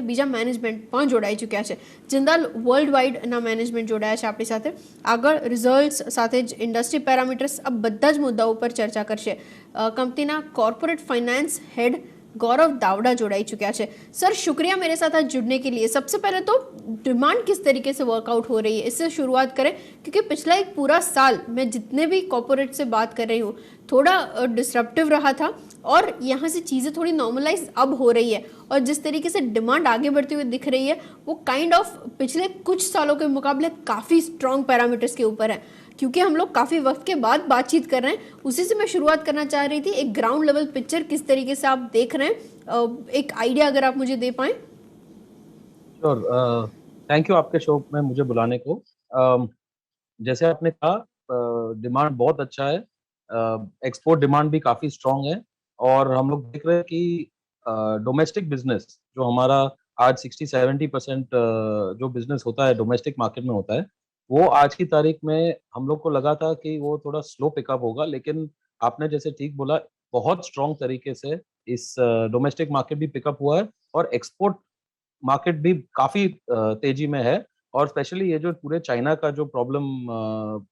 બીજા મેનેજમેન્ટ પણ જોડાઈ ચૂક્યા છે. જિંદાલ વર્લ્ડ વાઇડના મેનેજમેન્ટ જોડાયા છે આપણી સાથે. આગળ રિઝલ્ટ્સ સાથે જ ઇન્ડસ્ટ્રી પેરામીટર્સ, આ બધા જ મુદ્દાઓ પર ચર્ચા કરશે. કંપનીના કોર્पोरेट फाइनेंस हेड गौरव दावड़ा जोड़ाई चुका है. सर शुक्रिया मेरे साथ आज जुड़ने के लिए. सबसे पहले तो डिमांड किस तरीके से वर्कआउट हो रही है इससे शुरुआत करें, क्योंकि पिछला एक पूरा साल मैं जितने भी कॉर्पोरेट से बात कर रही हूँ थोड़ा डिसरप्टिव रहा था और यहाँ से चीज़ें थोड़ी नॉर्मलाइज अब हो रही है और जिस तरीके से डिमांड आगे बढ़ती हुई दिख रही है वो काइंड ऑफ पिछले कुछ सालों के मुकाबले काफ़ी स्ट्रॉन्ग पैरामीटर्स के ऊपर है. क्योंकि हम लोग काफ़ी वक्त के बाद बातचीत कर रहे हैं, उसी से मैं शुरुआत करना चाह रही थी. एक ग्राउंड लेवल पिक्चर किस तरीके से आप देख रहे हैं, एक आइडिया अगर आप मुझे दे पाएं. श्योर, थैंक यू आपके शो में मुझे बुलाने को. जैसे आपने कहा डिमांड बहुत अच्छा है, एक्सपोर्ट डिमांड भी काफ़ी स्ट्रांग है और हम लोग देख रहे हैं कि डोमेस्टिक बिजनेस जो हमारा आज 60-70% जो बिजनेस होता है डोमेस्टिक मार्केट में होता है, वो आज की तारीख में हम लोग को लगा था कि वो थोड़ा स्लो पिकअप होगा, लेकिन आपने जैसे ठीक बोला बहुत स्ट्रांग तरीके से इस डोमेस्टिक मार्केट भी पिकअप हुआ है और एक्सपोर्ट मार्केट भी काफ़ी तेजी में है. और स्पेशली ये जो पूरे चाइना का जो प्रॉब्लम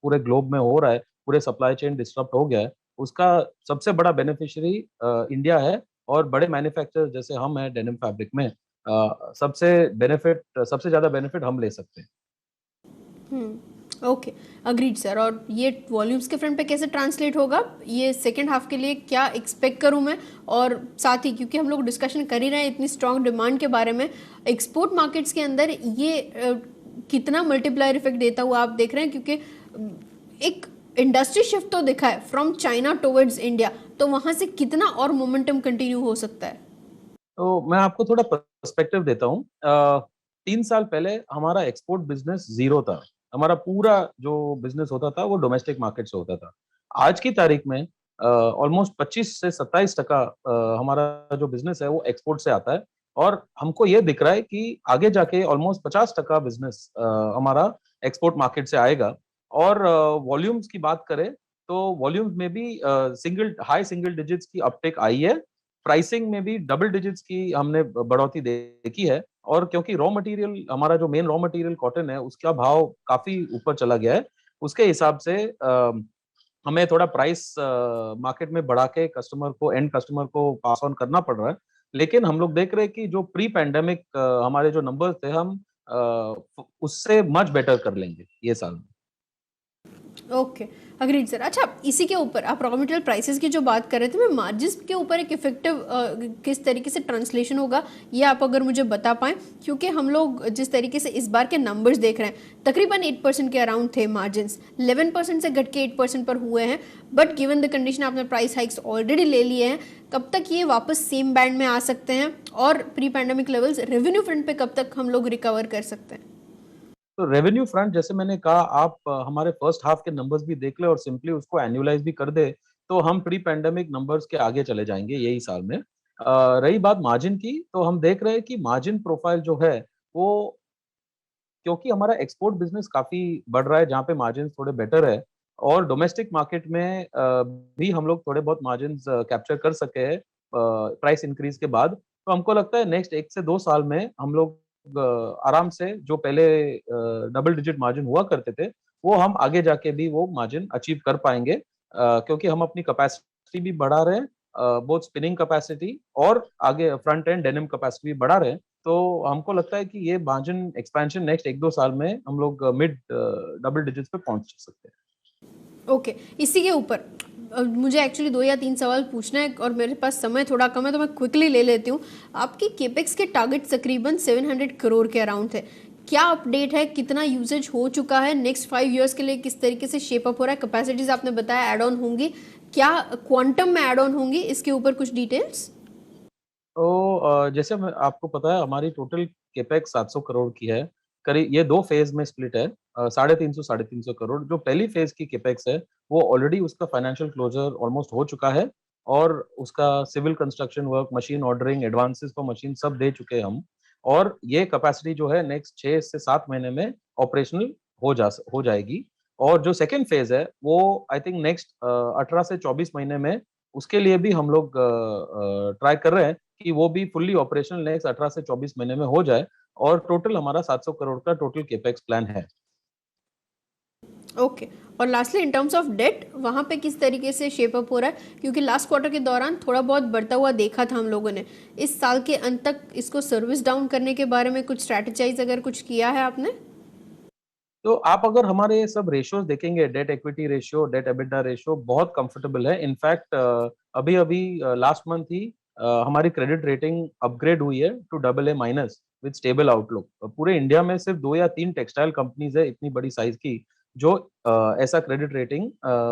पूरे ग्लोब में हो रहा है, पूरे सप्लाई चेन डिस्टर्ब हो गया है, उसका सबसे बड़ा बेनिफिशियरी इंडिया है. और बड़े मैन्युफैक्चरर जैसे हम हैं डेनिम फैब्रिक में, सबसे ज़्यादा बेनिफिट हम ले सकते हैं. Okay, agreed sir. और ये वॉल्यूम्स के फ्रंट पे कैसे ट्रांसलेट होगा, ये सेकेंड हाफ के लिए क्या एक्सपेक्ट करूं मैं, और साथ ही क्योंकि हम लोग डिस्कशन कर ही रहे हैं इतनी स्ट्रॉन्ग डिमांड के बारे में, एक्सपोर्ट मार्केट्स के अंदर ये कितना मल्टीप्लायर इफेक्ट देता हुआ आप देख रहे हैं, क्योंकि एक इंडस्ट्री शिफ्ट तो दिखा है फ्रॉम चाइना टुवर्ड्स इंडिया, तो वहां से कितना और मोमेंटम कंटिन्यू हो सकता है. तो मैं आपको थोड़ा पर्सपेक्टिव देता हूँ. 3 साल पहले हमारा एक्सपोर्ट बिजनेस जीरो था. हमारा पूरा जो बिजनेस होता था वो डोमेस्टिक मार्केट से होता था. आज की तारीख में ऑलमोस्ट 25 से 27% हमारा जो बिजनेस है वो एक्सपोर्ट से आता है और हमको ये दिख रहा है कि आगे जाके ऑलमोस्ट 50% बिजनेस हमारा एक्सपोर्ट मार्केट से आएगा. और वॉल्यूम्स की बात करें तो वॉल्यूम्स में भी हाई सिंगल डिजिट्स की अपटेक आई है. प्राइसिंग में भी डबल डिजिट्स की हमने बढ़ोतरी देखी है. और क्योंकि रॉ मटेरियल, हमारा जो मेन रॉ मटेरियल कॉटन है, उसका भाव काफी ऊपर चला गया है, उसके हिसाब से हमें थोड़ा प्राइस मार्केट में बढ़ा के एंड कस्टमर को पास ऑन करना पड़ रहा है. लेकिन हम लोग देख रहे हैं कि जो प्री पैंडेमिक हमारे जो नंबर्स थे, हम उससे मच बेटर कर लेंगे ये साल में. Okay, agreed sir. अच्छा, इसी के ऊपर आप रॉ मटेरियल प्राइसेस की जो बात कर रहे थे, मैं मार्जिन्स के ऊपर एक इफेक्टिव किस तरीके से ट्रांसलेशन होगा ये आप अगर मुझे बता पाएं, क्योंकि हम लोग जिस तरीके से इस बार के नंबर्स देख रहे हैं तकरीबन 8% के अराउंड थे मार्जिन्स, 11% से घट के 8% पर हुए हैं. बट गिवन द कंडीशन आपने प्राइस हाइक्स ऑलरेडी ले लिए हैं, कब तक ये वापस सेम बैंड में आ सकते हैं और pre pandemic levels revenue front पे कब तक हम लोग रिकवर कर सकते हैं? तो रेवेन्यू फ्रंट जैसे मैंने कहा, आप हमारे फर्स्ट हाफ के नंबर्स भी देख ले और सिंपली उसको एनुअलाइज भी कर दे तो हम प्री पैंडेमिक नंबर्स के आगे चले जाएंगे यही साल में. रही बात मार्जिन की, तो हम देख रहे हैं कि मार्जिन प्रोफाइल जो है वो, क्योंकि हमारा एक्सपोर्ट बिजनेस काफी बढ़ रहा है जहाँ पे मार्जिन थोड़े बेटर है और डोमेस्टिक मार्केट में भी हम लोग थोड़े बहुत मार्जिन कैप्चर कर सके हैं प्राइस इंक्रीज के बाद. तो हमको लगता है नेक्स्ट 1 से 2 साल में हम लोग आराम से जो पहले डबल डिजिट मार्जिन हुआ करते थे वो हम आगे जाके भी वो मार्जिन अचीव कर पाएंगे, क्योंकि हम अपनी कैपेसिटी भी बढ़ा रहे हैं, बहुत स्पिनिंग कैपेसिटी और आगे फ्रंट एंड डेनिम कैपेसिटी भी बढ़ा रहे हैं. तो हमको लगता है कि ये मार्जिन एक्सपेंशन नेक्स्ट 1-2 साल में हम लोग मिड डबल डिजिट्स पे पहुंच सकते हैं. ओके, इसी के ऊपर मुझे एक्चुअली 2 या 3 सवाल पूछना है और मेरे पास समय थोड़ा कम है तो मैं क्विकली ले लेती हूँ. आपकी केपेक्स के टारगेट तकरीबन 700 करोड़ के अराउंड थे. क्या अपडेट है, कितना यूजेज हो चुका है, नेक्स्ट 5 इयर्स के लिए किस तरीके से शेप अप हो रहा है? कैपेसिटीज आपने बताया ऐड ऑन होंगी, क्या क्वांटम में ऐड ऑन होंगी, इसके ऊपर कुछ डिटेल्स? तो जैसे आपको पता है हमारी टोटल केपेक्स 700 करोड़ की है. करीब ये 2 फेज में स्प्लिट है. 350 करोड़ जो पहली फेज की केपेक्स है वो ऑलरेडी उसका फाइनेंशियल क्लोजर ऑलमोस्ट हो चुका है और उसका civil construction work, machine ordering, advances for machine सब दे चुके हैं हम. और ये कैपेसिटी जो है नेक्स्ट 6 से 7 महीने में ऑपरेशनल हो जाएगी. और जो सेकेंड फेज है वो आई थिंक नेक्स्ट 18 से 24 महीने में, उसके लिए भी हम लोग ट्राई कर रहे हैं. कि वो भी फुल्ली ऑपरेशनल नेक्स्ट 18 से 24 महीने में हो जाए, और टोटल हमारा 700 करोड़ का टोटल केपेक्स प्लान है। ओके। और lastly in terms of debt वहाँ पे किस तरीके से शेप अप हो रहा है, क्योंकि लास्ट क्वार्टर के दौरान थोड़ा बहुत बढ़ता हुआ देखा था हम लोगों ने। इस साल के अंत तक इसको सर्विस डाउन करने के बारे में कुछ स्ट्रैटेजाइज अगर कुछ किया है आपने? तो आप अगर हमारे ये सब रेशियोज देखेंगे, debt equity ratio, debt EBITDA ratio बहुत कंफर्टेबल है। इनफैक्ट अभी अभी लास्ट मंथ ही हमारी क्रेडिट रेटिंग अपग्रेड हुई है to AA- with stable outlook. पूरे इंडिया में सिर्फ 2 या 3 टेक्सटाइल कंपनीज है इतनी बड़ी साइज की जो ऐसा क्रेडिट रेटिंग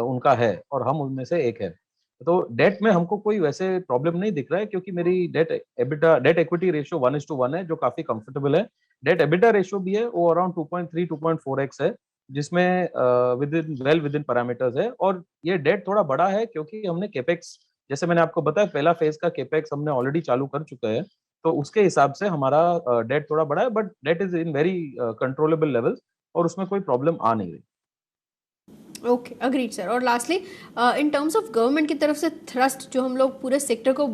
उनका है, और हम उनमें से एक है। तो डेट में हमको कोई वैसे प्रॉब्लम नहीं दिख रहा है, क्योंकि मेरी डेट इक्विटी रेशियो 1:1 है, जो काफी कंफर्टेबल है। डेट एबिटा रेशियो भी है, वो अराउंड 2.3 2.4x है, जिसमें विद इन पैरामीटर्स है। और ये डेट थोड़ा बड़ा है क्योंकि हमने केपेक्स, जैसे मैंने आपको बताया, पहला फेज का केपेक्स हमने ऑलरेडी चालू कर चुका है, तो उसके हिसाब से हमारा डेट थोड़ा बड़ा है, but debt is in very controllable levels, और उसमें कोई प्रॉब्लम आ नहीं रही। Okay, agreed sir. और lastly in terms of government की तरफ से थ्रस्ट जो हम लोग पूरे सेक्टर को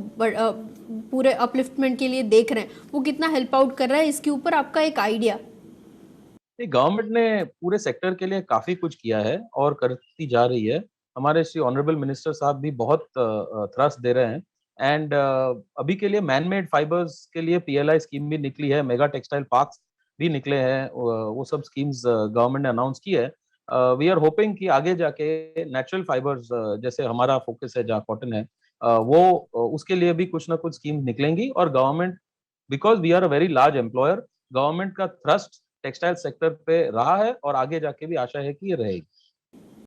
पूरे अपलिफ्टमेंट के लिए देख रहे हैं, वो कितना हेल्प आउट कर रहा है, इसके ऊपर आपका एक आइडिया? गवर्नमेंट ने पूरे सेक्टर के लिए काफी कुछ किया है और करती जा रही है। हमारे श्री ऑनरेबल मिनिस्टर साहब भी बहुत थ्रस्ट दे रहे हैं। एंड अभी के लिए मैनमेड फाइबर्स के लिए PLI स्कीम भी निकली है, मेगा टेक्सटाइल पार्क्स भी निकले हैं, वो सब स्कीम्स गवर्नमेंट ने अनाउंस की है। वी आर होपिंग कि आगे जाके नेचुरल फाइबर्स, जैसे हमारा फोकस है जहाँ कॉटन है, वो उसके लिए भी कुछ ना कुछ स्कीम निकलेंगी। और government, because we are a very large employer, government का थ्रस्ट टेक्सटाइल सेक्टर पे रहा है और आगे जाके भी आशा है कि ये रहेगी।